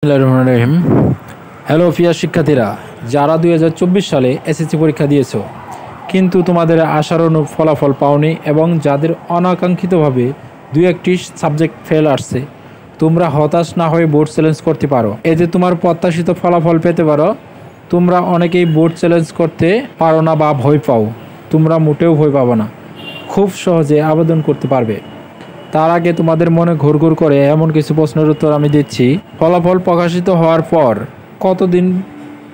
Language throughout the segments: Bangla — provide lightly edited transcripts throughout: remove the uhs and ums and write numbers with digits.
বিসমিল্লাহির রহমানির রহিম। হ্যালো প্রিয় শিক্ষার্থীরা, যারা 2024 সালে এসএসসি পরীক্ষা দিয়েছো কিন্তু তোমাদের আশার অনুরূপ ফলাফল পাওনি এবং যাদের অনাকাঙ্ক্ষিতভাবে দুই একটি সাবজেক্ট ফেল আসছে, তোমরা হতাশ না হয়ে বোর্ড চ্যালেঞ্জ করতে পারো। এতে তোমার প্রত্যাশিত ফলাফল পেতে পারো। তোমরা অনেকেই বোর্ড চ্যালেঞ্জ করতে পারো না বা ভয় পাও। তোমরা মোটেও ভয় পাবো না, খুব সহজে আবেদন করতে পারবে। তার আগে তোমাদের মনে ঘুরঘুর করে এমন কিছু প্রশ্নের উত্তর আমি দিচ্ছি। ফলাফল প্রকাশিত হওয়ার পর কতদিন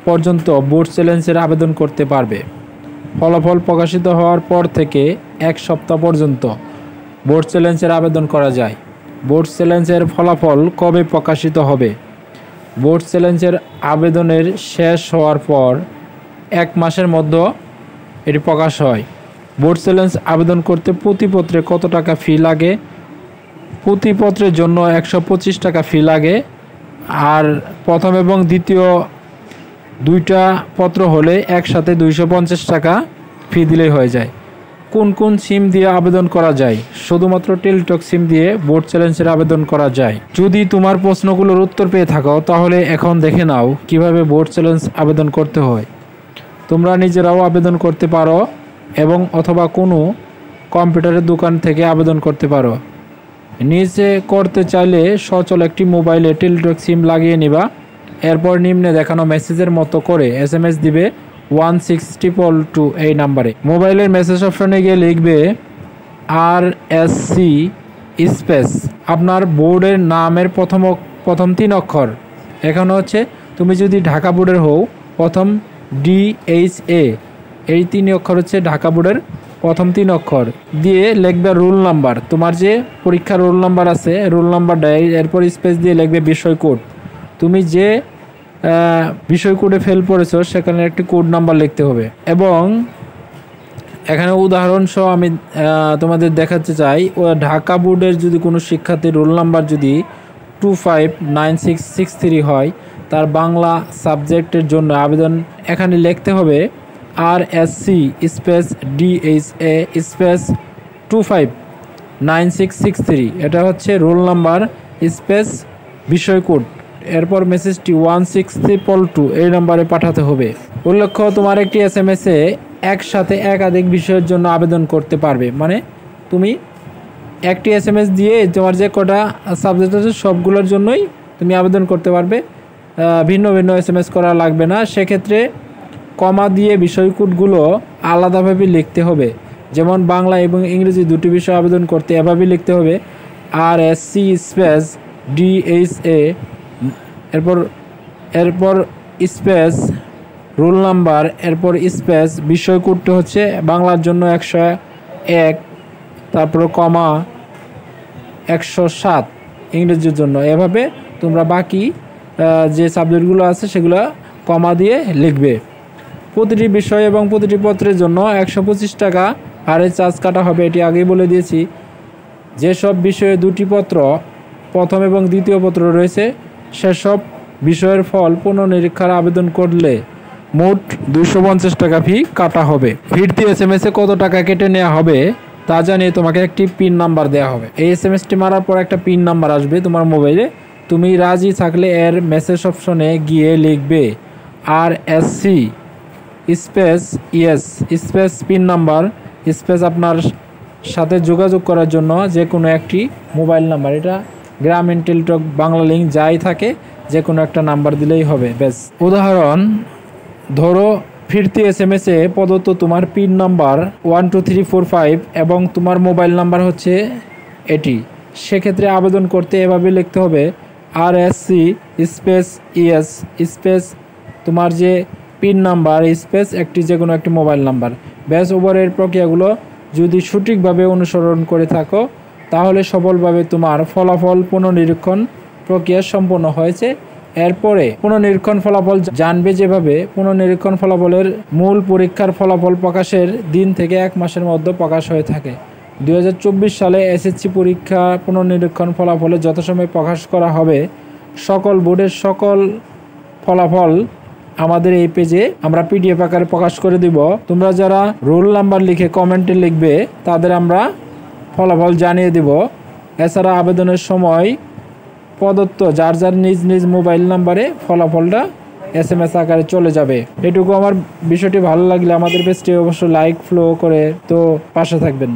পর্যন্ত বোর্ড চ্যালেঞ্জের আবেদন করতে পারবে? ফলাফল প্রকাশিত হওয়ার পর থেকে 1 সপ্তাহ পর্যন্ত বোর্ড চ্যালেঞ্জের আবেদন করা যায়। বোর্ড চ্যালেঞ্জের ফলাফল কবে প্রকাশিত হবে? বোর্ড চ্যালেঞ্জের আবেদনের শেষ হওয়ার পর 1 মাসের মধ্যে এটি প্রকাশ হয়। বোর্ড চ্যালেঞ্জ আবেদন করতে প্রতি পত্রে কত টাকা ফি লাগে? প্রতি পত্রের জন্য 125 টাকা ফি লাগে। আর প্রথম এবং দ্বিতীয় দুইটা পত্র হলে একসাথে 250 টাকা ফি দিলেই হয়ে যায়। কোন কোন সিম দিয়ে আবেদন করা যায়? শুধুমাত্র টেলিটক সিম দিয়ে বোর্ড চ্যালেঞ্জের আবেদন করা যায়। যদি তোমার প্রশ্নগুলোর উত্তর পেয়ে থাকো তাহলে এখন দেখে নাও কিভাবে বোর্ড চ্যালেঞ্জ আবেদন করতে হয়। তোমরা নিজেরাও আবেদন করতে পারো এবং অথবা কোনো কম্পিউটারের দোকান থেকে আবেদন করতে পারো। নিজে করতে চাইলে সচল একটি মোবাইলে টেলিটক সিম লাগিয়ে নিবা। এরপর নিম্নে দেখানো মেসেজের মতো করে SMS দিবে 16222 এই নাম্বারে। মোবাইলের মেসেজ অপশনে গিয়ে লিখবে RSC স্পেস আপনার বোর্ডের নামের প্রথম 3 অক্ষর। এখানে হচ্ছে তুমি যদি ঢাকা বোর্ডের হও প্রথম DHA, এই 3 অক্ষর হচ্ছে ঢাকা বোর্ডের প্রথম 3 অক্ষর দিয়ে লিখবে রোল নাম্বার। তোমার যে পরীক্ষার রোল নাম্বার আছে রোল নাম্বারটা, এরপর স্পেস দিয়ে লিখবে বিষয় কোড। তুমি যে বিষয় কোডে ফেল করেছো সেখানে একটি কোড নাম্বার লিখতে হবে। এবং এখানে উদাহরণ সহ আমি তোমাদের দেখাতে চাই, ঢাকা বোর্ডের যদি কোনো শিক্ষার্থীর রোল নাম্বার যদি 259663 হয়, তার বাংলা সাবজেক্টের জন্য আবেদন এখানে লিখতে হবে RSC স্পেস DHA স্পেস 259663। এটা হচ্ছে রোল নাম্বার স্পেস বিষয় কোড। এরপর মেসেজটি 16222 এই নম্বরে পাঠাতে হবে। উল্লেখ্য, তোমার একটি SMS-এ একসাথে একাধিক বিষয়ের জন্য আবেদন করতে পারবে। মানে তুমি একটি SMS দিয়ে তোমার যে কটা সাবজেক্ট আছে সবগুলোর জন্যই তুমি আবেদন করতে পারবে, ভিন্ন ভিন্ন SMS করা লাগবে না। সেক্ষেত্রে কমা দিয়ে বিষয় কোডগুলো আলাদাভাবে লিখতে হবে। যেমন বাংলা এবং ইংরেজি দুটি বিষয় আবেদন করতে এভাবে লিখতে হবে RSC স্পেস DHA এরপর স্পেস রোল নাম্বার, এরপর স্পেস বিষয় কোডটা হচ্ছে বাংলার জন্য 101, তারপর কমা 107 ইংরেজির জন্য। এভাবে তোমরা বাকি যে সাবজেক্টগুলো আছে সেগুলো কমা দিয়ে লিখবে। প্রতিটি বিষয় এবং প্রতিটি পত্রের জন্য 125 টাকা হারে চার্জ কাটা হবে। এটি আগেই বলে দিয়েছি। যেসব বিষয়ে দুটি পত্র প্রথম এবং দ্বিতীয় পত্র রয়েছে সেসব বিষয়ের ফল পুনর্নিরীক্ষার আবেদন করলে মোট 250 টাকা ফি কাটা হবে। ফিরতি SMS-এ কত টাকা কেটে নেওয়া হবে তা জানিয়ে তোমাকে একটি পিন নাম্বার দেওয়া হবে। এই SMS-টি মারার পর একটা পিন নাম্বার আসবে তোমার মোবাইলে। তুমি রাজি থাকলে এর মেসেজ অপশনে গিয়ে লিখবে RSC space yes space pin number space আপনার সাথে যোগাযোগ করার জন্য যে কোনো একটি মোবাইল নাম্বার, এটা গ্রামীণ টেলিটক বাংলা লিঙ্ক যাই থাকে যে কোনো একটা নাম্বার দিলেই হবে, ব্যাস। উদাহরণ ধরো ফিরতি SMS-এ প্রদত্ত তোমার পিন নাম্বার 12345 এবং তোমার মোবাইল নাম্বার হচ্ছে এটি। সেক্ষেত্রে আবেদন করতে এভাবে লিখতে হবে RSC স্পেস ইয়েস স্পেস তোমার যে পিন নাম্বার স্পেস একটি যে কোনো একটি মোবাইল নাম্বার, ব্যাস। ওপরের প্রক্রিয়াগুলো যদি সঠিকভাবে অনুসরণ করে থাকো তাহলে সফলভাবে তোমার ফলাফল পুনর্নিরীক্ষণ প্রক্রিয়া সম্পন্ন হয়েছে। এরপরে পুনর্নিরীক্ষণ ফলাফল জানবে যেভাবে পুনর্নিরীক্ষণ ফলাফলের মূল পরীক্ষার ফলাফল প্রকাশের দিন থেকে 1 মাসের মধ্যে প্রকাশ হয়ে থাকে। 2024 সালে SSC পরীক্ষা পুনর্নিরীক্ষণ ফলাফলে যথাসময়ে প্রকাশ করা হবে। সকল বোর্ডের সকল ফলাফল আমাদের এই পেজে আমরা PDF আকারে প্রকাশ করে দিব। তোমরা যারা রোল নাম্বার লিখে কমেন্টে লিখবে তাদের আমরা ফলাফল জানিয়ে দিব। এছাড়া আবেদনের সময় প্রদত্ত যার যার নিজ নিজ মোবাইল নাম্বারে ফলাফলটা SMS আকারে চলে যাবে। এটুকু আমার বিষয়টি ভালো লাগলে আমাদের পেজটি অবশ্যই লাইক ফলো করে তো পাশে থাকবেন।